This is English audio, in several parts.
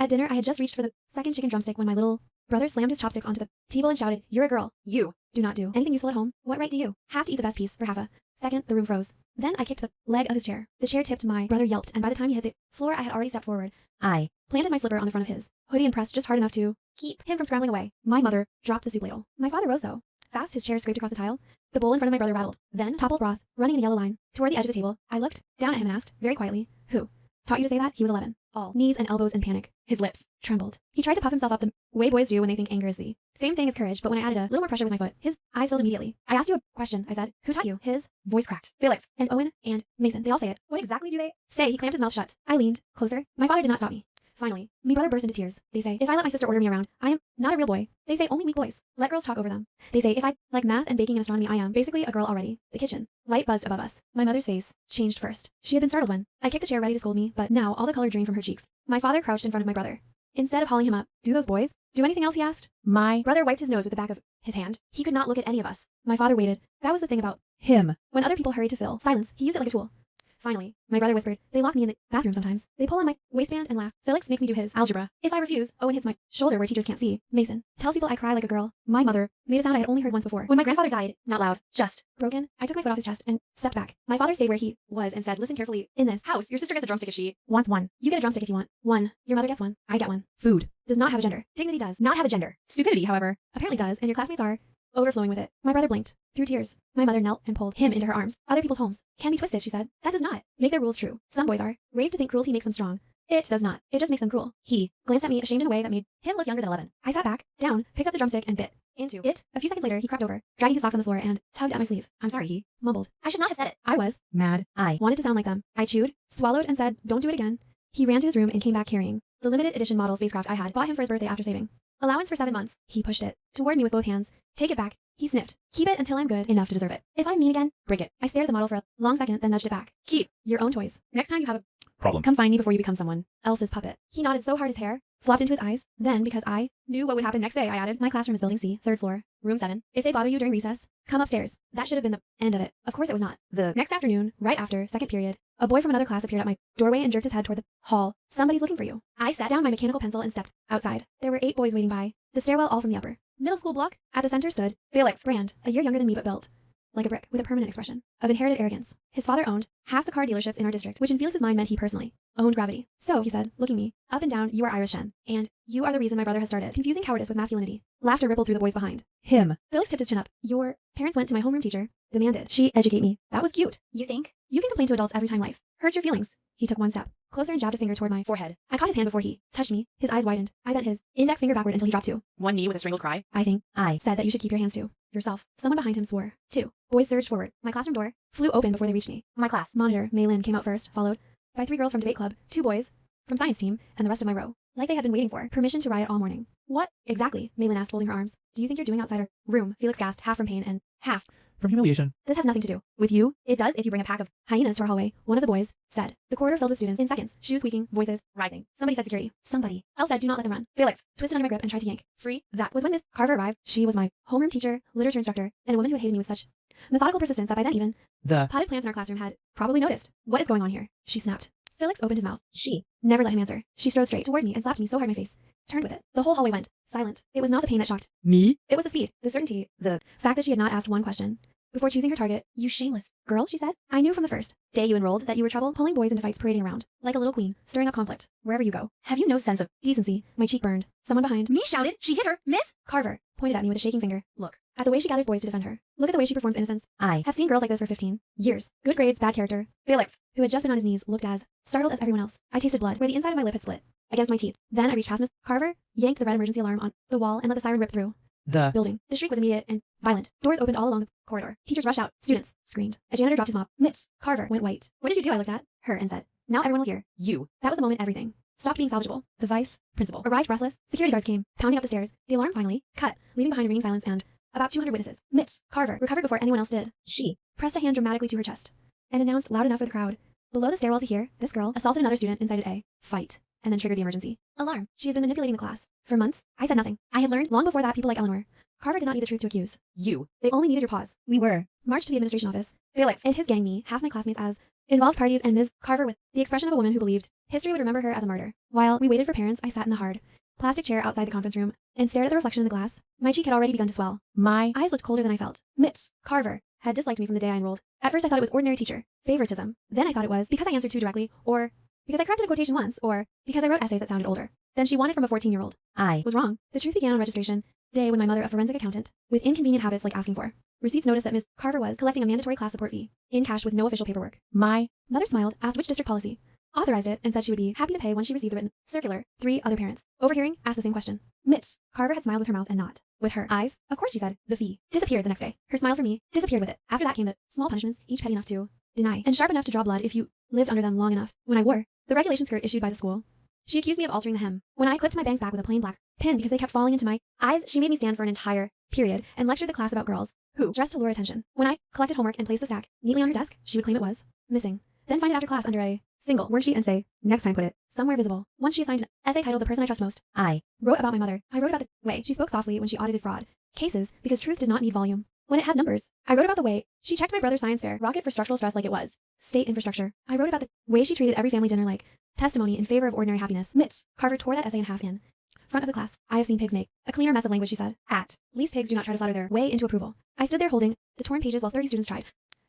At dinner, I had just reached for the second chicken drumstick when my little brother slammed his chopsticks onto the table and shouted, "You're a girl. You do not do anything useful at home. What right do you have to eat the best piece for half a second?" The room froze. Then I kicked the leg of his chair. The chair tipped, my brother yelped, and by the time he hit the floor, I had already stepped forward. I planted my slipper on the front of his hoodie and pressed just hard enough to keep him from scrambling away. My mother dropped the soup ladle. My father rose so fast his chair scraped across the tile. The bowl in front of my brother rattled. Then toppled broth, running in a yellow line, toward the edge of the table. I looked down at him and asked, very quietly, "Who taught you to say that?" He was 11. All knees and elbows in panic. His lips trembled. He tried to puff himself up the way boys do when they think anger is the same thing as courage, but when I added a little more pressure with my foot, his eyes filled immediately. "I asked you a question," I said. "Who taught you?" His voice cracked. "Felix and Owen and Mason. They all say it." "What exactly do they say?" He clamped his mouth shut. I leaned closer. My father did not stop me. Finally, my brother burst into tears. "They say, if I let my sister order me around, I am not a real boy. They say only weak boys let girls talk over them. They say if I like math and baking and astronomy, I am basically a girl already." The kitchen light buzzed above us. My mother's face changed first. She had been startled when I kicked the chair ready to scold me, but now all the color drained from her cheeks. My father crouched in front of my brother. Instead of hauling him up, "Do those boys do anything else?" he asked. My brother wiped his nose with the back of his hand. He could not look at any of us. My father waited. That was the thing about him. When other people hurried to fill silence, he used it like a tool. Finally, my brother whispered, "They lock me in the bathroom sometimes. They pull on my waistband and laugh. Felix makes me do his algebra. If I refuse, Owen hits my shoulder where teachers can't see. Mason tells people I cry like a girl." My mother made a sound I had only heard once before. When my grandfather died, not loud, just broken, I took my foot off his chest and stepped back. My father stayed where he was and said, "Listen carefully. In this house, your sister gets a drumstick if she wants one. You get a drumstick if you want one. Your mother gets one. I get one. Food does not have a gender. Dignity does not have a gender. Stupidity, however, apparently does, and your classmates are overflowing with it." My brother blinked through tears. My mother knelt and pulled him into her arms. "Other people's homes can be twisted," she said. "That does not make their rules true. Some boys are raised to think cruelty makes them strong. It does not. It just makes them cruel." He glanced at me, ashamed in a way that made him look younger than 11. I sat back, down, picked up the drumstick, and bit into it. A few seconds later, he crept over, dragging his socks on the floor, and tugged at my sleeve. "I'm sorry," he mumbled. I should not have said it. I was mad. I wanted to sound like them. I chewed, swallowed, and said, "Don't do it again." He ran to his room and came back carrying the limited edition model spacecraft I had bought him for his birthday after saving allowance for 7 months. He pushed it toward me with both hands. "Take it back." He sniffed. "Keep it until I'm good enough to deserve it. If I'm mean again, break it." I stared at the model for a long second, then nudged it back. "Keep your own toys. Next time you have a problem, come find me before you become someone else's puppet." He nodded so hard his hair flopped into his eyes. Then, because I knew what would happen next day, I added, "My classroom is building C, 3rd floor, room 7. If they bother you during recess, come upstairs." That should have been the end of it. Of course it was not. The next afternoon, right after second period, a boy from another class appeared at my doorway and jerked his head toward the hall. "Somebody's looking for you." I set down my mechanical pencil and stepped outside. There were 8 boys waiting by the stairwell, all from the upper middle school block. At the center stood Felix Brand, a year younger than me but built like a brick, with a permanent expression of inherited arrogance. His father owned half the car dealerships in our district, which in Felix's mind meant he personally owned gravity. "So," he said, looking me up and down, "you are Irish Shen, and you are the reason my brother has started confusing cowardice with masculinity." Laughter rippled through the boys behind him. Felix tipped his chin up. "Your parents went to my homeroom teacher, demanded she educate me. That was cute. You think? You can complain to adults every time life hurts your feelings." He took one step closer and jabbed a finger toward my forehead. I caught his hand before he touched me. His eyes widened. I bent his index finger backward until he dropped to one knee with a strangled cry. "I think I said that you should keep your hands to yourself." Someone behind him swore. 2 boys surged forward. My classroom door flew open before they reached me. My class monitor, Mei Lin, came out first, followed by 3 girls from debate club, 2 boys from science team, and the rest of my row. Like they had been waiting for permission to riot all morning. "What exactly?" Mei Lin asked, folding her arms. "Do you think you're doing outside our room?" Felix gasped, half from pain and half from humiliation. "This has nothing to do with you. It does if you bring a pack of hyenas to our hallway," one of the boys said. The corridor filled with students. In seconds, shoes squeaking, voices rising. Somebody said security. Somebody else said, "Do not let them run." Felix twisted under my grip and tried to yank free. That was when Miss Carver arrived. She was my homeroom teacher, literature instructor, and a woman who had hated me with such methodical persistence that by then even the potted plants in our classroom had probably noticed. "What is going on here?" she snapped. Felix opened his mouth. She never let him answer. She strode straight toward me and slapped me so hard my face turned with it. The whole hallway went silent. It was not the pain that shocked Me? It was the speed, the certainty, the fact that she had not asked one question before choosing her target. "You shameless girl," she said. "I knew from the first day you enrolled that you were trouble, pulling boys into fights, parading around like a little queen, stirring up conflict wherever you go. Have you no sense of decency?" My cheek burned. Someone behind me shouted, "She hit her, Miss Carver," pointed at me with a shaking finger. "Look at the way she gathers boys to defend her. Look at the way she performs innocence. I have seen girls like this for 15 years. Good grades, bad character." Felix, who had just been on his knees, looked as startled as everyone else. I tasted blood where the inside of my lip had split against my teeth. Then I reached past Miss Carver, yanked the red emergency alarm on the wall, and let the siren rip through The building. The shriek was immediate and violent. Doors opened all along the corridor. Teachers rushed out. Students screamed. A janitor dropped his mop. Miss Carver went white. "What did you do?" I looked at her and said, "Now everyone will hear you." That was the moment everything stopped being salvageable. The vice principal arrived breathless. Security guards came, pounding up the stairs. The alarm finally cut, leaving behind a ringing silence and about 200 witnesses. Miss Carver recovered before anyone else did. She pressed a hand dramatically to her chest and announced loud enough for the crowd below the stairwell to hear, "This girl assaulted another student, incited a fight, and then triggered the emergency alarm. She has been manipulating the class for months." I said nothing. I had learned long before that people like Eleanor Carver did not need the truth to accuse you. They only needed your pause. We were marched to the administration office. Felix and his gang, me, half my classmates as involved parties and Ms. Carver with the expression of a woman who believed history would remember her as a martyr. While we waited for parents, I sat in the hard plastic chair outside the conference room and stared at the reflection in the glass. My cheek had already begun to swell. My eyes looked colder than I felt. Miss Carver had disliked me from the day I enrolled. At first I thought it was ordinary teacher favoritism. Then I thought it was because I answered too directly, or because I corrected a quotation once, or because I wrote essays that sounded older than she wanted from a 14-year-old. I was wrong. The truth began on registration day when my mother, a forensic accountant, with inconvenient habits like asking for receipts, noticed that Ms. Carver was collecting a mandatory class support fee in cash with no official paperwork. My mother smiled, asked which district policy authorized it, and said she would be happy to pay once she received the written circular. 3 other parents, overhearing, asked the same question. Miss Carver had smiled with her mouth and not with her eyes. Of course, she said. The fee disappeared the next day. Her smile for me disappeared with it. After that came the small punishments, each petty enough to deny and sharp enough to draw blood if you lived under them long enough. When I wore the regulation skirt issued by the school, she accused me of altering the hem. When I clipped my bangs back with a plain black pin because they kept falling into my eyes, she made me stand for an entire period and lectured the class about girls who dressed to lure attention. When I collected homework and placed the stack neatly on her desk, she would claim it was missing, then find it after class under a single worksheet and say, next time put it somewhere visible. Once she assigned an essay titled The Person I Trust Most. I wrote about my mother. I wrote about the way she spoke softly when she audited fraud cases because truth did not need volume when it had numbers. I wrote about the way she checked my brother's science fair rocket for structural stress like it was state infrastructure. I wrote about the way she treated every family dinner like testimony in favor of ordinary happiness. Miss Carver tore that essay in half in front of the class. I have seen pigs make a cleaner mess of language, she said. At least pigs do not try to flatter their way into approval. I stood there holding the torn pages while 30 students tried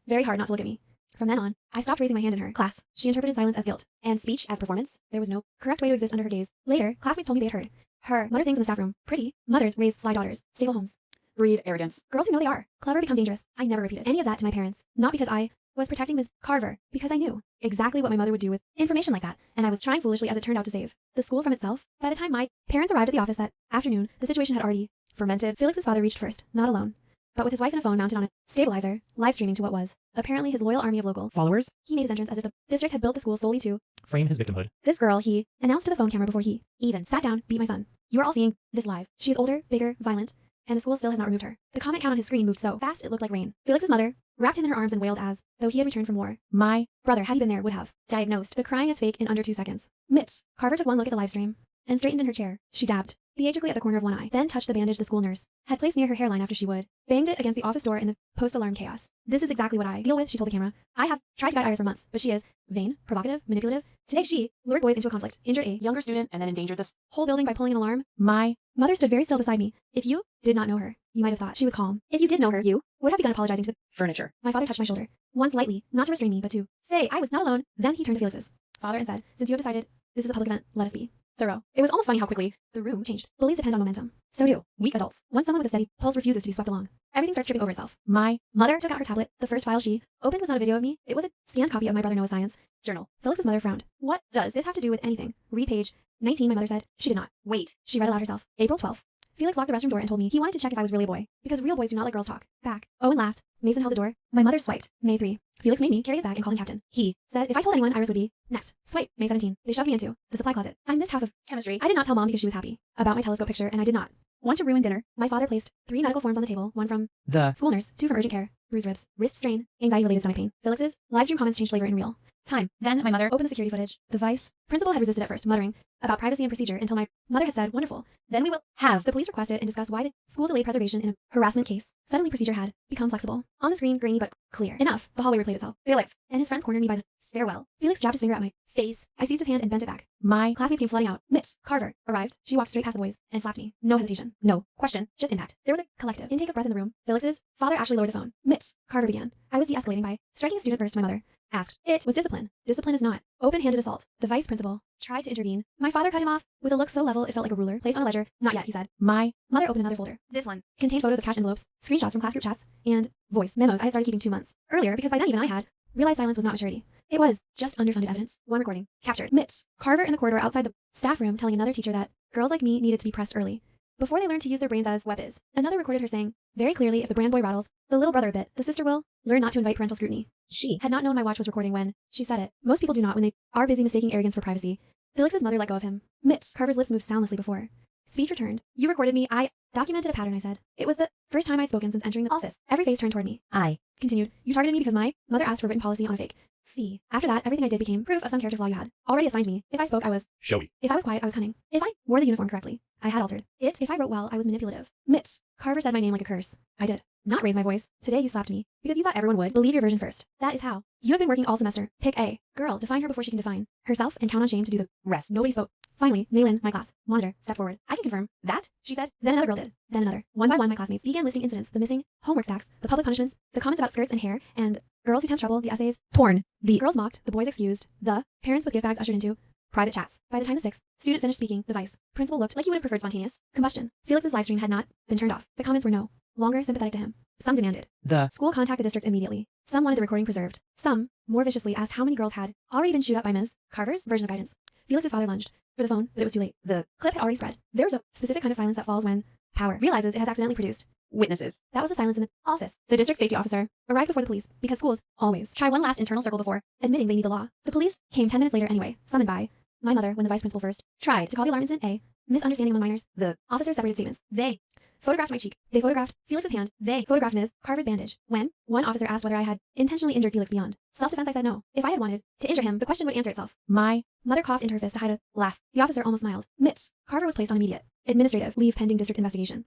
very hard not to look at me. From then on, I stopped raising my hand in her class. She interpreted silence as guilt and speech as performance. There was no correct way to exist under her gaze. Later, classmates told me they had heard her mutter things in the staff room. Pretty mothers raise sly daughters. Stable homes breed arrogance. Girls who know they are clever become dangerous. I never repeated any of that to my parents. Not because I was protecting Ms. Carver, because I knew exactly what my mother would do with information like that, and I was trying foolishly as it turned out to save the school from itself. By the time my parents arrived at the office that afternoon, the situation had already fermented. Felix's father reached first, not alone, but with his wife and a phone mounted on a stabilizer, live streaming to what was apparently his loyal army of local followers. He made his entrance as if the district had built the school solely to frame his victimhood. This girl, he announced to the phone camera before he even sat down, beat my son. You are all seeing this live. She is older, bigger, violent, and the school still has not removed her. The comment count on his screen moved so fast it looked like rain. Felix's mother wrapped him in her arms and wailed as though he had returned from war. My brother, had he been there, would have diagnosed the crying as fake in under 2 seconds. Miss Carver took one look at the live stream and straightened in her chair. She dabbed theatrically at the corner of one eye, then touched the bandage the school nurse had placed near her hairline after she would banged it against the office door in the post-alarm chaos. This is exactly what I deal with, she told the camera. I have tried to guide Iris for months, but she is vain, provocative, manipulative. Today she lured boys into a conflict, injured a younger student, and then endangered this whole building by pulling an alarm. My mother stood very still beside me. If you did not know her, you might have thought she was calm. If you did know her, you would have begun apologizing to the furniture. My father touched my shoulder, once lightly, not to restrain me, but to say I was not alone. Then he turned to Felix's father and said, since you have decided this is a public event, let us be thorough. It was almost funny how quickly the room changed. Bullies depend on momentum. So do weak adults. Once someone with a steady pulse refuses to be swept along, everything starts tripping over itself. My mother took out her tablet. The first file she opened was not a video of me. It was a scanned copy of my brother Noah's science journal. Felix's mother frowned. What does this have to do with anything? Read page 19, my mother said. She did not. Wait. She read aloud herself. April 12th. Felix locked the restroom door and told me he wanted to check if I was really a boy, because real boys do not let girls talk back. Owen laughed. Mason held the door. My mother swiped. May 3. Felix made me carry his bag and call him captain. He said if I told anyone, Iris would be next. Swipe. May 17. They shoved me into the supply closet. I missed half of chemistry. I did not tell mom because she was happy about my telescope picture, and I did not want to ruin dinner. My father placed 3 medical forms on the table, 1 from the school nurse, 2 from urgent care, bruised ribs, wrist strain, anxiety-related stomach pain. Felix's live stream comments changed flavor in real time. Then my mother opened the security footage. The vice principal had resisted at first, muttering about privacy and procedure until my mother had said, wonderful. Then we will have the police request it and discuss why the school delayed preservation in a harassment case. Suddenly procedure had become flexible. On the screen, grainy but clear. Enough. The hallway replayed itself. Felix and his friends cornered me by the stairwell. Felix jabbed his finger at my face. I seized his hand and bent it back. My classmates came flooding out. Miss Carver arrived. She walked straight past the boys and slapped me. No hesitation. No question. Just impact. There was a collective intake of breath in the room. Felix's father actually lowered the phone. Miss Carver began. I was de-escalating by striking a student first. My mother asked. It was discipline. Discipline is not open-handed assault. The vice principal tried to intervene. My father cut him off with a look so level it felt like a ruler placed on a ledger. Not yet, he said. My mother opened another folder. This one contained photos of cash envelopes, screenshots from class group chats, and voice memos I had started keeping 2 months earlier because by then even I had realized silence was not maturity. It was just underfunded evidence. One recording captured Miss Carver in the corridor outside the staff room telling another teacher that girls like me needed to be pressed early before they learned to use their brains as weapons. Another recorded her saying very clearly, if the brand boy rattles the little brother a bit, the sister will learn not to invite parental scrutiny. She had not known my watch was recording when she said it. Most people do not when they are busy mistaking arrogance for privacy. Felix's mother let go of him. Miss Carver's lips moved soundlessly before speech returned. You recorded me. I documented a pattern, I said. It was the first time I'd spoken since entering the office. Every face turned toward me. I continued. You targeted me because my mother asked for written policy on a fake fee. After that, everything I did became proof of some character flaw you had already assigned me. If I spoke, I was showy. If I was quiet, I was cunning. If I wore the uniform correctly, I had altered it. If I wrote well, I was manipulative. Miss Carver said my name like a curse. I did. not raise my voice. Today you slapped me because you thought everyone would believe your version first. That is how. You have been working all semester. Pick A. Girl, define her before she can define herself and count on shame to do the rest. Nobody spoke. Finally, Maylin, my class monitor, stepped forward. I can confirm that, she said. Then another girl did. Then another. One by one, my classmates began listing incidents, the missing homework stacks, the public punishments, the comments about skirts and hair, and girls who tempt trouble, the essays torn, the girls mocked, the boys excused, the parents with gift bags ushered into private chats. By the time the sixth student finished speaking, the vice principal looked like he would have preferred spontaneous combustion. Felix's live stream had not been turned off. The comments were no longer sympathetic to him. Some demanded the school contact the district immediately. Some wanted the recording preserved. Some, more viciously, asked how many girls had already been chewed up by Ms. Carver's version of guidance. Felix's father lunged for the phone, but it was too late. The clip had already spread. There was a specific kind of silence that falls when power realizes it has accidentally produced witnesses. That was the silence in the office. The district safety officer arrived before the police because schools always try one last internal circle before admitting they need the law. The police came 10 minutes later anyway, summoned by my mother when the vice principal first tried to call the alarm incident a misunderstanding among minors. The officers separated statements. They photographed my cheek. They photographed Felix's hand. They photographed Ms. Carver's bandage. When one officer asked whether I had intentionally injured Felix beyond self-defense, I said no. If I had wanted to injure him, the question would answer itself. My mother coughed into her fist to hide a laugh. The officer almost smiled. Miss Carver was placed on immediate administrative leave pending district investigation.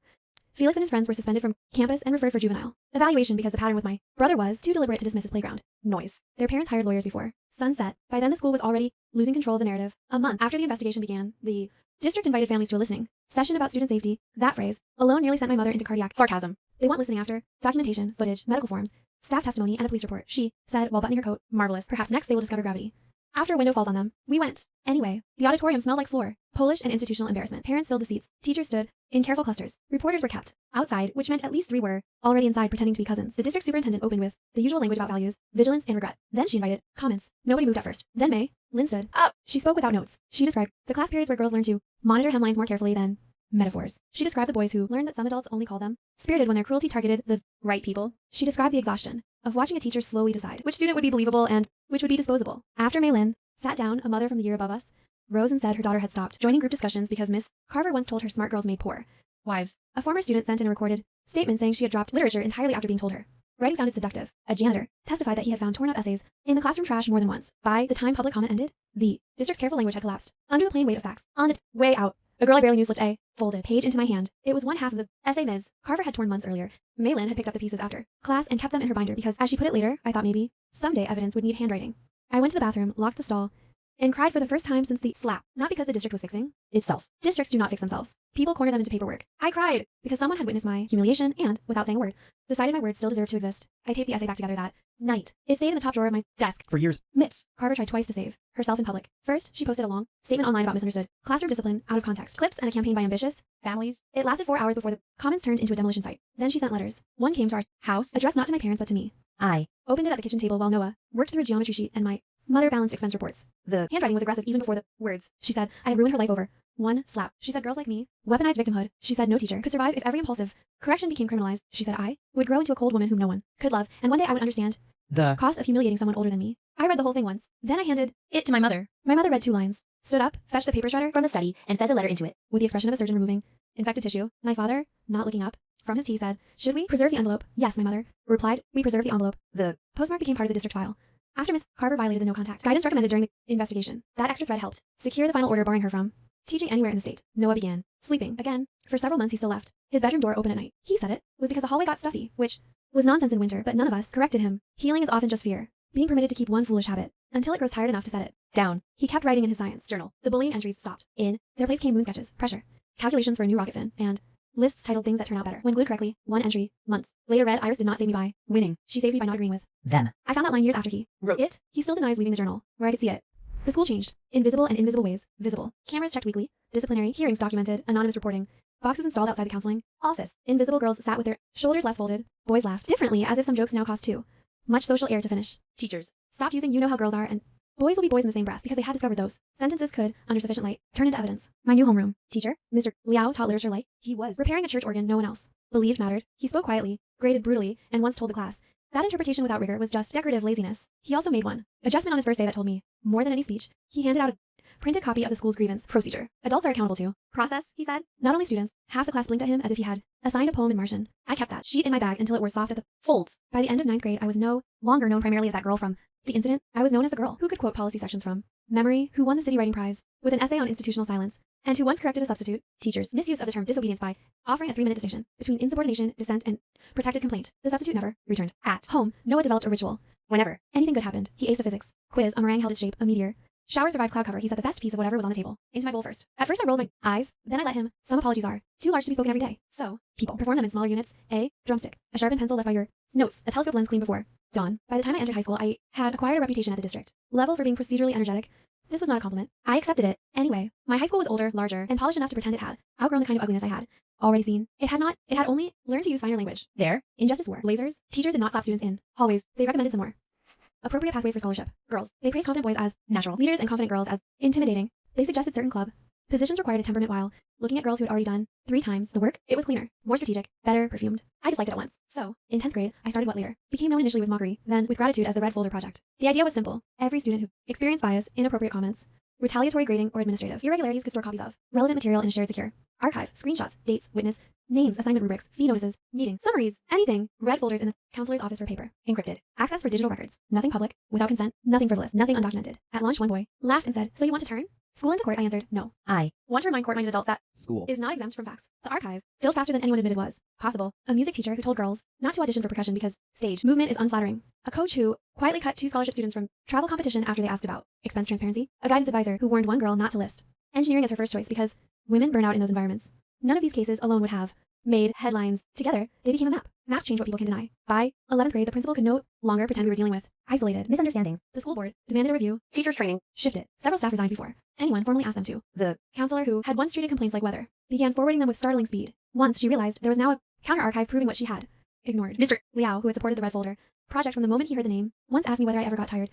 Felix and his friends were suspended from campus and referred for juvenile evaluation because the pattern with my brother was too deliberate to dismiss his playground noise. Their parents hired lawyers before sunset. By then the school was already losing control of the narrative. A month after the investigation began, the district invited families to a listening session about student safety. That phrase alone nearly sent my mother into cardiac sarcasm. They want listening after documentation, footage, medical forms, staff testimony, and a police report, she said while buttoning her coat. Marvelous. Perhaps next they will discover gravity. After a window falls on them, we went. Anyway, the auditorium smelled like floor, Polish and institutional embarrassment. Parents filled the seats. Teachers stood in careful clusters. Reporters were kept outside, which meant at least 3 were already inside pretending to be cousins. The district superintendent opened with the usual language about values, vigilance, and regret. Then she invited comments. Nobody moved at first. Then Lynn stood up. She spoke without notes. She described the class periods where girls learned to monitor hemlines more carefully than metaphors. She described the boys who learned that some adults only call them spirited when their cruelty targeted the right people. She described the exhaustion of watching a teacher slowly decide which student would be believable and which would be disposable. After Maylin sat down, a mother from the year above us rose and said her daughter had stopped joining group discussions because Miss Carver once told her smart girls made poor wives. A former student sent in a recorded statement saying she had dropped literature entirely after being told her writing sounded seductive. A janitor testified that he had found torn up essays in the classroom trash more than once. By the time public comment ended, the district's careful language had collapsed under the plain weight of facts. On the way out, a girl I barely knew slipped a folded page into my hand. It was one half of the essay Ms. Carver had torn months earlier. Maylin had picked up the pieces after class and kept them in her binder because, as she put it later, I thought maybe someday evidence would need handwriting. I went to the bathroom, locked the stall, and cried for the first time since the slap. Not because the district was fixing itself. Districts do not fix themselves. People corner them into paperwork. I cried because someone had witnessed my humiliation and, without saying a word, decided my words still deserved to exist. I taped the essay back together that night. It stayed in the top drawer of my desk for years. Miss Carver tried twice to save herself in public. First, she posted a long statement online about misunderstood classroom discipline, out of context, clips, and a campaign by ambitious families. It lasted 4 hours before the comments turned into a demolition site. Then she sent letters. One came to our house, addressed not to my parents but to me. I opened it at the kitchen table while Noah worked through a geometry sheet and my mother balanced expense reports. The handwriting was aggressive even before the words. She said I had ruined her life over one slap. She said girls like me weaponized victimhood. She said no teacher could survive if every impulsive correction became criminalized. She said I would grow into a cold woman whom no one could love, and one day I would understand the cost of humiliating someone older than me. I read the whole thing once. Then I handed it to my mother. My mother read 2 lines, stood up, fetched the paper shredder from the study, and fed the letter into it with the expression of a surgeon removing infected tissue. My father, not looking up from his tea, said, "Should we preserve the envelope?" Yes, my mother replied. We preserve the envelope. The postmark became part of the district file. After Miss Carver violated the no contact guidance recommended during the investigation, that extra thread helped secure the final order barring her from teaching anywhere in the state. Noah began sleeping again. For several months he still left his bedroom door open at night. He said it was because the hallway got stuffy, which was nonsense in winter, but none of us corrected him. Healing is often just fear, being permitted to keep one foolish habit until it grows tired enough to set it down. He kept writing in his science journal. The bullying entries stopped. In their place came moon sketches, pressure, calculations for a new rocket fin, and lists titled things that turn out better. When glued correctly, one entry, months. Later read, Iris did not save me by winning. She saved me by not agreeing with them. I found that line years after he wrote it. He still denies leaving the journal, where I could see it. The school changed. In visible and invisible ways. Visible. Cameras checked weekly. Disciplinary hearings documented. Anonymous reporting. Boxes installed outside the counseling office. Invisible girls sat with their shoulders less folded. Boys laughed differently, as if some jokes now cost too much social air to finish. Teachers stopped using "you know how girls are" and "boys will be boys" in the same breath because they had discovered those sentences could, under sufficient light, turn into evidence. My new homeroom teacher, Mr. Liao, taught literature like he was repairing a church organ no one else believed mattered. He spoke quietly, graded brutally, and once told the class that interpretation without rigor was just decorative laziness. He also made one adjustment on his first day that told me more than any speech. He handed out a printed copy of the school's grievance procedure. Adults are accountable to process, he said. Not only students. Half the class blinked at him as if he had assigned a poem in Martian. I kept that sheet in my bag until it wore soft at the folds. By the end of 9th grade, I was no longer known primarily as that girl from the incident. I was known as the girl who could quote policy sections from memory, who won the city writing prize with an essay on institutional silence, and who once corrected a substitute teacher's misuse of the term disobedience by offering a 3-minute distinction between insubordination, dissent, and protected complaint. The substitute never returned. At home, Noah developed a ritual. Whenever anything good happened, he aced a physics quiz. A meringue held its shape, a meteor. Showers survived cloud cover. He set the best piece of whatever was on the table into my bowl first. At first I rolled my eyes, then I let him. Some apologies are too large to be spoken every day. So, people perform them in smaller units. A drumstick, a sharpened pencil left by your notes, a telescope lens cleaned before dawn. By the time I entered high school, I had acquired a reputation at the district level for being procedurally energetic. This was not a compliment. I accepted it. Anyway, my high school was older, larger, and polished enough to pretend it had outgrown the kind of ugliness I had already seen. It had not. It had only learned to use finer language. There, injustice wore blazers. Teachers did not slap students in hallways. They recommended some more appropriate pathways for scholarship. Girls, they praised confident boys as natural leaders and confident girls as intimidating. They suggested certain club positions required a temperament while looking at girls who had already done 3 times the work. It was cleaner, more strategic, better perfumed. I disliked it at once. So, in 10th grade, I started what later became known initially with mockery, then with gratitude as the Red Folder Project. The idea was simple. Every student who experienced bias, inappropriate comments, retaliatory grading, or administrative irregularities could store copies of relevant material in a shared secure archive, screenshots, dates, witness, names, assignment rubrics, fee notices, meeting summaries, anything. Red folders in the counselor's office for paper. Encrypted. Access for digital records. Nothing public, without consent, nothing frivolous, nothing undocumented. At lunch, one boy laughed and said, "So you want to turn school into court?" I answered, "No. I want to remind court-minded adults that school is not exempt from facts." The archive filled faster than anyone admitted was possible. A music teacher who told girls not to audition for percussion because stage movement is unflattering. A coach who quietly cut 2 scholarship students from travel competition after they asked about expense transparency. A guidance advisor who warned one girl not to list engineering as her first choice because women burn out in those environments. None of these cases alone would have made headlines. Together, they became a map. Maps change what people can deny. By 11th grade, the principal could no longer pretend we were dealing with isolated misunderstandings. The school board demanded a review. Teachers training shifted. Several staff resigned before anyone formally asked them to. The counselor, who had once treated complaints like weather, began forwarding them with startling speed. Once she realized there was now a counter archive proving what she had ignored. Mr. Liao, who had supported the Red Folder Project from the moment he heard the name, once asked me whether I ever got tired.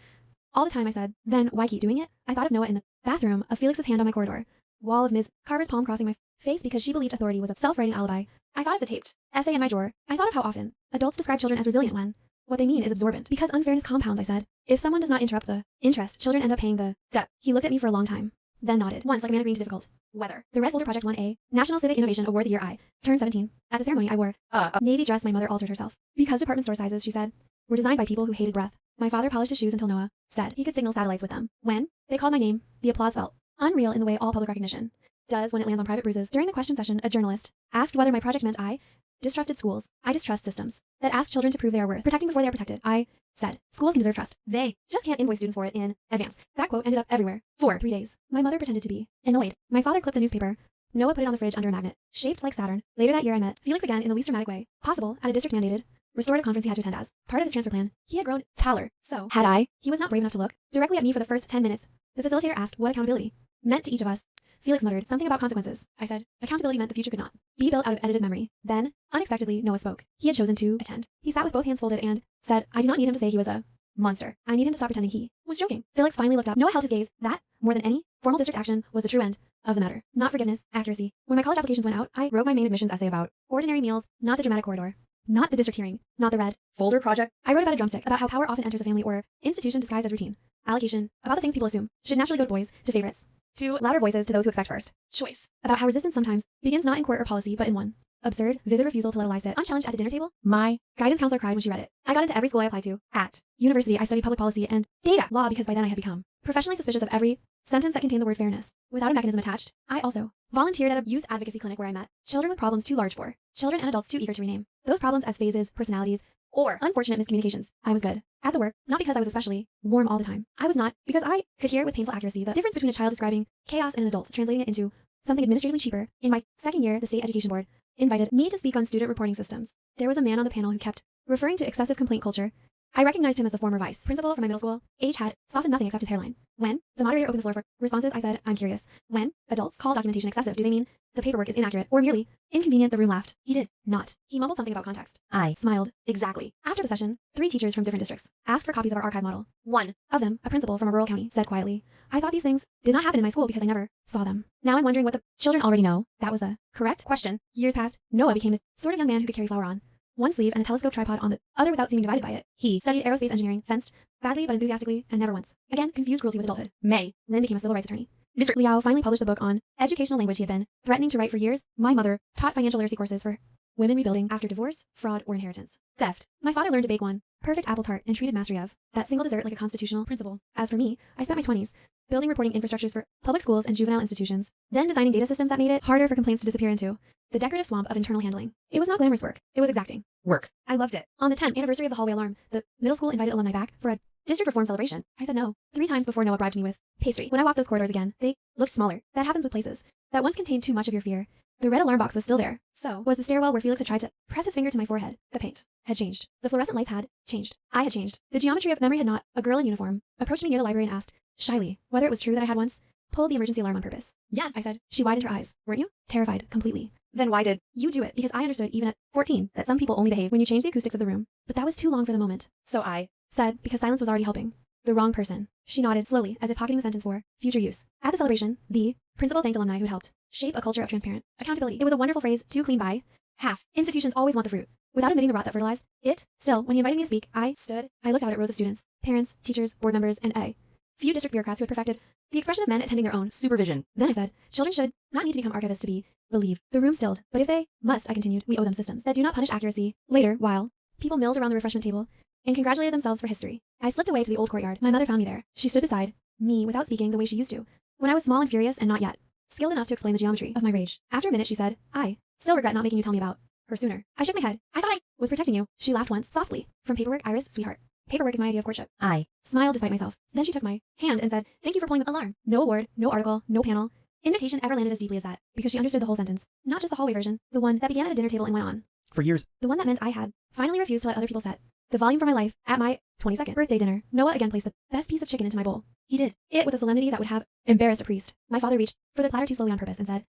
All the time I said, "Then why keep doing it?" I thought of Noah in the bathroom, of Felix's hand on my corridor wall, of Ms. Carver's palm crossing my face because she believed authority was a self-writing alibi. I thought of the taped essay in my drawer. I thought of how often adults describe children as resilient when what they mean is absorbent. Because unfairness compounds, I said. If someone does not interrupt the interest, children end up paying the debt. He looked at me for a long time, then nodded. Once, like a man agreeing to difficult weather. The Red Folder Project won a National Civic Innovation Award the year I turned 17. At the ceremony, I wore a navy dress my mother altered herself. Because department store sizes, she said, were designed by people who hated breath. My father polished his shoes until Noah said he could signal satellites with them. When they called my name, the applause felt unreal in the way all public recognition does when it lands on private bruises. During the question session, a journalist asked whether my project meant I distrusted schools. I distrust systems that ask children to prove they are worth protecting before they are protected. I said, schools can deserve trust. They just can't invoice students for it in advance. That quote ended up everywhere for 3 days. My mother pretended to be annoyed. My father clipped the newspaper. Noah put it on the fridge under a magnet, shaped like Saturn. Later that year, I met Felix again in the least dramatic way possible at a district-mandated restorative conference he had to attend as part of his transfer plan. He had grown taller, so had I. He was not brave enough to look directly at me for the first 10 minutes. The facilitator asked what accountability meant to each of us. Felix muttered something about consequences. I said, accountability meant the future could not be built out of edited memory. Then, unexpectedly, Noah spoke. He had chosen to attend. He sat with both hands folded and said, I do not need him to say he was a monster. I need him to stop pretending he was joking. Felix finally looked up. Noah held his gaze. That, more than any formal district action, was the true end of the matter. Not forgiveness, accuracy. When my college applications went out, I wrote my main admissions essay about ordinary meals, not the dramatic corridor, not the district hearing, not the Red Folder Project. I wrote about a drumstick, about how power often enters a family or institution disguised as routine. Allocation, about the things people assume should naturally go to boys, to favorites, to louder voices, to those who expect first choice. About how resistance sometimes begins not in court or policy, but in one absurd, vivid refusal to let a lie sit unchallenged at the dinner table. My guidance counselor cried when she read it. I got into every school I applied to. At university, I studied public policy and data law because by then I had become professionally suspicious of every sentence that contained the word fairness without a mechanism attached. I also volunteered at a youth advocacy clinic where I met children with problems too large for children and adults too eager to rename those problems as phases, personalities, or unfortunate miscommunications. I was good at the work, not because I was especially warm all the time. I was not, because I could hear with painful accuracy the difference between a child describing chaos and an adult translating it into something administratively cheaper. In my second year, the State Education Board invited me to speak on student reporting systems. There was a man on the panel who kept referring to excessive complaint culture. I recognized him as the former vice principal from my middle school. Age had softened nothing except his hairline. When the moderator opened the floor for responses, I said, I'm curious. When adults call documentation excessive, do they mean the paperwork is inaccurate or merely inconvenient? The room laughed. He did not. He mumbled something about context. I smiled. Exactly. After the session, 3 teachers from different districts asked for copies of our archive model. One of them, a principal from a rural county, said quietly, I thought these things did not happen in my school because I never saw them. Now I'm wondering what the children already know. That was the correct question. Years passed. Noah became the sort of young man who could carry flour on one sleeve and a telescope tripod on the other without seeming divided by it. He studied aerospace engineering, fenced badly but enthusiastically, and never once again confused cruelty with adulthood. May then became a civil rights attorney. Mr. Liao finally published a book on educational language he had been threatening to write for years. My mother taught financial literacy courses for women rebuilding after divorce, fraud, or inheritance theft. My father learned to bake one perfect apple tart and treated mastery of that single dessert like a constitutional principle. As for me, I spent my 20s building reporting infrastructures for public schools and juvenile institutions, then designing data systems that made it harder for complaints to disappear into the decorative swamp of internal handling. It was not glamorous work. It was exacting work. I loved it. On the 10th anniversary of the hallway alarm, the middle school invited alumni back for a district reform celebration. I said no 3 times before Noah bribed me with pastry. When I walked those corridors again, they looked smaller. That happens with places that once contained too much of your fear. The red alarm box was still there. So was the stairwell where Felix had tried to press his finger to my forehead. The paint had changed. The fluorescent lights had changed. I had changed. The geometry of memory had not. A girl in uniform approached me near the library and asked, shyly, whether it was true that I had once pulled the emergency alarm on purpose. Yes, I said. She widened her eyes. Weren't you? Terrified, completely. Then why did you do it? Because I understood, even at 14, that some people only behave when you change the acoustics of the room. But that was too long for the moment. So I said, because silence was already helping. The wrong person. She nodded slowly, as if pocketing the sentence for future use. At the celebration, the principal thanked alumni who'd helped shape a culture of transparent accountability. It was a wonderful phrase, too clean by half. Institutions always want the fruit, without admitting the rot that fertilized it. Still, when he invited me to speak, I stood. I looked out at rows of students, parents, teachers, board members, and a few district bureaucrats who had perfected the expression of men attending their own supervision. Then I said, children should not need to become archivists to be believed. The room stilled, but if they must, I continued, we owe them systems that do not punish accuracy. Later, while people milled around the refreshment table and congratulated themselves for history, I slipped away to the old courtyard. My mother found me there. She stood beside me without speaking the way she used to, when I was small and furious and not yet skilled enough to explain the geometry of my rage. After a minute, she said, I still regret not making you tell me about her sooner. I shook my head. I thought I was protecting you. She laughed once, softly. From paperwork, Iris, sweetheart. Paperwork is my idea of courtship. I smiled despite myself. Then she took my hand and said, thank you for pulling the alarm. No award, no article, no panel. Invitation ever landed as deeply as that, because she understood the whole sentence. Not just the hallway version, the one that began at a dinner table and went on for years. The one that meant I had finally refused to let other people set the volume for my life. At my 22nd birthday dinner, Noah again placed the best piece of chicken into my bowl. He did it with a solemnity that would have embarrassed a priest. My father reached for the platter too slowly on purpose and said,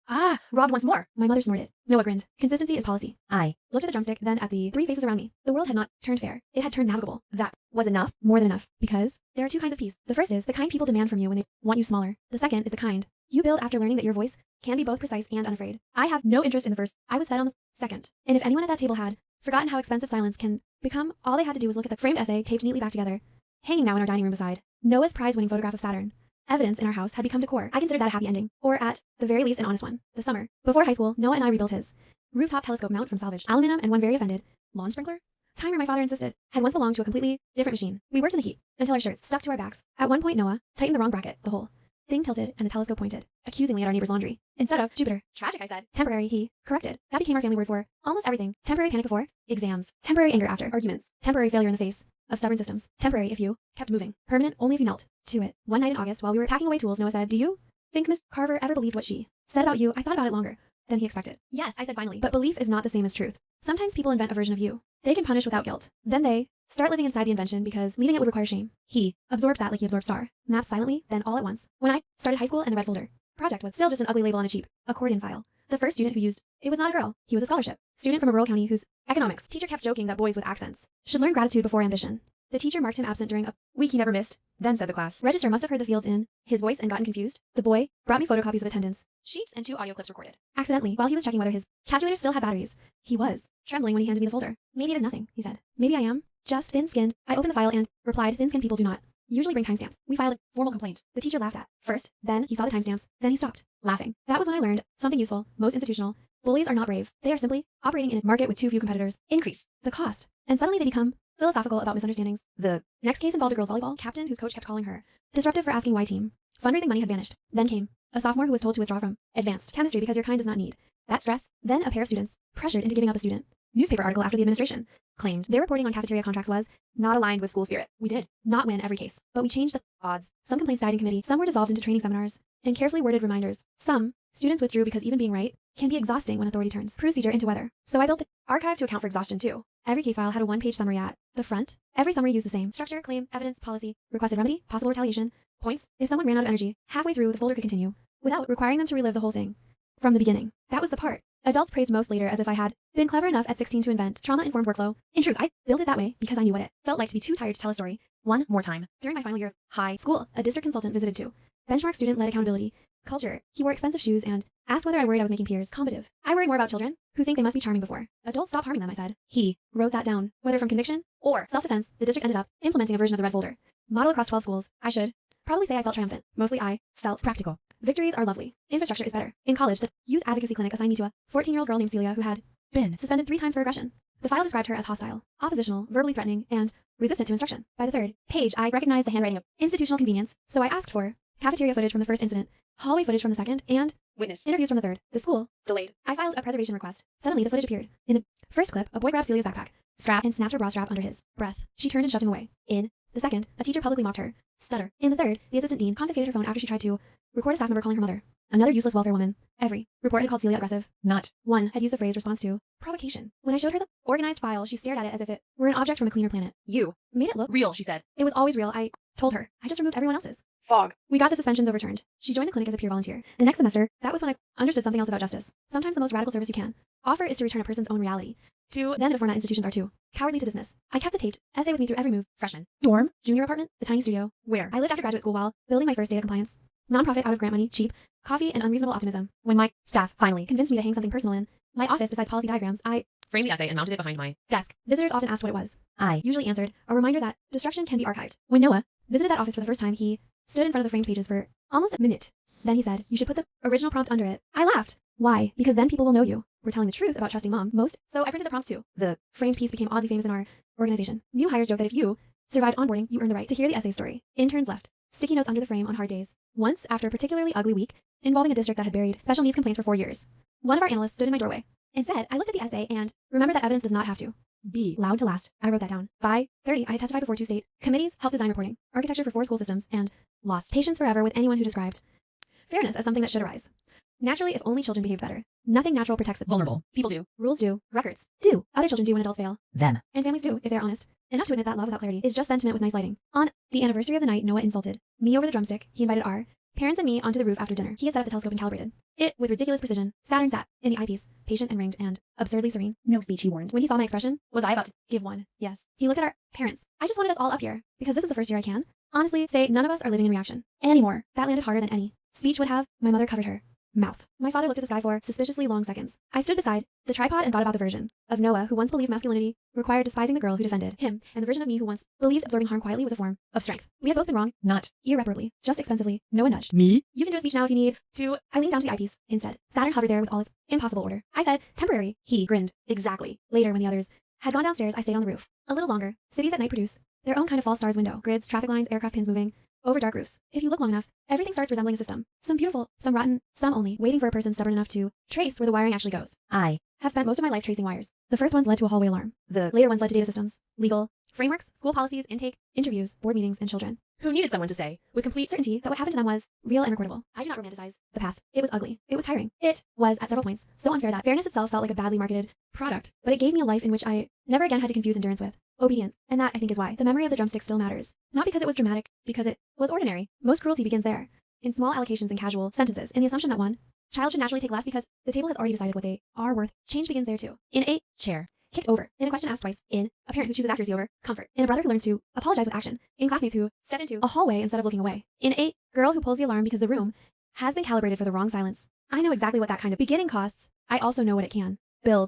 robbed once more. My mother snorted. Noah grinned. Consistency is policy. I looked at the drumstick, then at the 3 faces around me. The world had not turned fair. It had turned navigable. That was enough. More than enough. Because there are 2 kinds of peace. The first is the kind people demand from you when they want you smaller. The second is the kind you build after learning that your voice can be both precise and unafraid. I have no interest in the first. I was fed on the second. And if anyone at that table had forgotten how expensive silence can become, all they had to do was look at the framed essay taped neatly back together, hanging now in our dining room beside Noah's prize-winning photograph of Saturn. Evidence in our house had become decor. I considered that a happy ending, or at the very least an honest one. The summer before high school, Noah and I rebuilt his rooftop telescope mount from salvaged aluminum and one very offended lawn sprinkler timer my father insisted had once belonged to a completely different machine. We worked in the heat until our shirts stuck to our backs. At one point, Noah tightened the wrong bracket. The whole thing tilted and the telescope pointed accusingly at our neighbor's laundry instead of Jupiter. Tragic, I said. Temporary, he corrected. That became our family word for almost everything. Temporary panic before exams. Temporary anger after arguments. Temporary failure in the face of stubborn systems. Temporary if you kept moving. Permanent only if you knelt to it. One night in August, while we were packing away tools, Noah said, do you think Miss Carver ever believed what she said about you? I thought about it longer than he expected. Yes, I said finally. But belief is not the same as truth. Sometimes people invent a version of you they can punish without guilt. Then they start living inside the invention because leaving it would require shame. He absorbed that like he absorbed star. Maps silently, then all at once. When I started high school and the red folder project was still just an ugly label on a cheap accordion file. The first student who used it was not a girl. He was a scholarship student from a rural county whose economics teacher kept joking that boys with accents should learn gratitude before ambition. The teacher marked him absent during a week he never missed. Then said the class register must have heard the fields in his voice and gotten confused. The boy brought me photocopies of attendance sheets and 2 audio clips recorded accidentally while he was checking whether his calculator still had batteries. He was trembling when he handed me the folder. Maybe it is nothing, he said. Maybe I am just thin-skinned. I opened the file and replied, thin-skinned people do not usually bring timestamps. We filed a formal complaint. The teacher laughed at first, then he saw the timestamps, then he stopped laughing. That was when I learned something useful. Most institutional bullies are not brave. They are simply operating in a market with too few competitors. Increase the cost, and suddenly they become philosophical about misunderstandings. The next case involved a girls' volleyball captain whose coach kept calling her disruptive for asking why team fundraising money had vanished. Then came a sophomore who was told to withdraw from advanced chemistry because your kind does not need that stress. Then a pair of students pressured into giving up a student newspaper article after the administration claimed their reporting on cafeteria contracts was not aligned with school spirit. We did not win every case, but we changed the odds. Some complaints died in committee, some were dissolved into training seminars and carefully worded reminders. Some students withdrew because even being right can be exhausting when authority turns procedure into weather. So I built the archive to account for exhaustion too. Every case file had a 1-page summary at the front. Every summary used the same structure, claim, evidence, policy, requested remedy, possible retaliation, points. If someone ran out of energy halfway through, the folder could continue without requiring them to relive the whole thing from the beginning. That was the part adults praised most later, as if I had been clever enough at 16 to invent trauma-informed workflow. In truth, I built it that way because I knew what it felt like to be too tired to tell a story one more time. During my final year of high school, a district consultant visited to benchmark student-led accountability culture. He wore expensive shoes and asked whether I worried I was making peers combative. I worry more about children who think they must be charming before adults stop harming them, I said. He wrote that down. Whether from conviction or self-defense, the district ended up implementing a version of the red folder model across 12 schools. I should probably say I felt triumphant. Mostly I felt practical. Victories are lovely. Infrastructure is better. In college, the youth advocacy clinic assigned me to a 14-year-old girl named Celia who had been suspended 3 times for aggression. The file described her as hostile, oppositional, verbally threatening, and resistant to instruction. By the 3rd page, I recognized the handwriting of institutional convenience, so I asked for cafeteria footage from the first incident, hallway footage from the second, and Witness. interviews from the third. The school Delayed. I filed a preservation request. Suddenly, the footage appeared. In the first clip, a boy grabbed Celia's backpack, strap, and snapped her bra strap under his breath. She turned and shoved him away. In the second, a teacher publicly mocked her. Stutter. In the third, the assistant dean confiscated her phone after she tried to record a staff member calling her mother. Another useless welfare woman. Every report had called Celia aggressive. Not. One had used the phrase response to provocation. When I showed her the organized file, she stared at it as if it were an object from a cleaner planet. You. Made it look Real, she said. It was always real. I told her. I just removed everyone else's. Fog. We got the suspensions overturned. She joined the clinic as a peer volunteer. The next semester, that was when I understood something else about justice. Sometimes the most radical service you can offer is to return a person's own reality to them in a format institutions are too cowardly to dismiss. I kept the taped essay with me through every move. Freshman. Dorm, junior apartment, the tiny studio. Where? I lived after graduate school while building my first data compliance. Nonprofit out of grant money, cheap, coffee, and unreasonable optimism. When my staff finally convinced me to hang something personal in my office besides policy diagrams, I framed the essay and mounted it behind my desk. Visitors often asked what it was. I Usually answered, a reminder that destruction can be archived. When Noah visited that office for the first time, he stood in front of the framed pages for almost a minute. Then he said, you should put the original prompt under it. I laughed. Why? Because then people will know you. We're telling the truth about trusting mom most, so I printed the prompts too. The framed piece became oddly famous in our organization. New hires joke that if you survived onboarding, you earned the right to hear the essay story. Interns left sticky notes under the frame on hard days. Once, after a particularly ugly week involving a district that had buried special needs complaints for 4 years, one of our analysts stood in my doorway and said, I looked at the essay and remembered that evidence does not have to be loud to last. I wrote that down. By 30, I had testified before 2 state committees, helped design reporting, architecture for 4 school systems, and lost patience forever with anyone who described fairness as something that should arise naturally if only children behaved better. Nothing natural protects the vulnerable. People do. Rules do. Records do. Other children do when adults fail. Them. And families do, if they're honest. Enough to admit that love without clarity is just sentiment with nice lighting. On the anniversary of the night Noah insulted me over the drumstick, he invited our parents and me onto the roof after dinner. He had set up the telescope and calibrated it with ridiculous precision. Saturn sat in the eyepiece, patient and ringed and absurdly serene. No speech, he warned. When he saw my expression, Was I about to give one. Yes. He looked at our parents. I just wanted us all up here, because this is the first year I can honestly say none of us are living in reaction anymore. That landed harder than any speech would have. My mother covered her mouth. My father looked at the sky for suspiciously long seconds. I stood beside the tripod and thought about the version of Noah who once believed masculinity required despising the girl who defended him, and the version of me who once believed absorbing harm quietly was a form of strength. We had both been wrong. Not Irreparably. Just expensively. Noah nudged. me. You can do a speech now if you need to. I leaned down to the eyepiece. Instead, Saturn hovered there with all its impossible order. I said, temporary. He grinned. Exactly. Later, when the others had gone downstairs, I stayed on the roof. A little longer. Cities at night produce their own kind of false stars window. Grids, traffic lines, aircraft pins moving over dark roofs. If you look long enough, everything starts resembling a system. Some beautiful, some rotten, some only waiting for a person stubborn enough to trace where the wiring actually goes. I Have spent most of my life tracing wires. The first ones led to a hallway alarm. the Later ones led to data systems, legal frameworks, school policies, intake, interviews, board meetings, and children. who needed someone to say with complete Certainty that what happened to them was real and recordable. I do not romanticize the path. It was ugly. It was tiring. It was, at several points, so unfair that fairness itself felt like a badly marketed product. but it gave me a life in which I never again had to confuse endurance with obedience. And that, I think, is why the memory of the drumstick still matters. Not because it was dramatic, because it was ordinary. Most cruelty begins there, in small allocations and casual sentences, in the assumption that one child should naturally take less because the table has already decided what they are worth. Change begins there too. In a chair kicked over, in a question asked twice, in a parent who chooses accuracy over comfort, in a brother who learns to apologize with action, in classmates who step into a hallway instead of looking away, in a girl who pulls the alarm because the room has been calibrated for the wrong silence. I know exactly what that kind of beginning costs. I also know what it can build.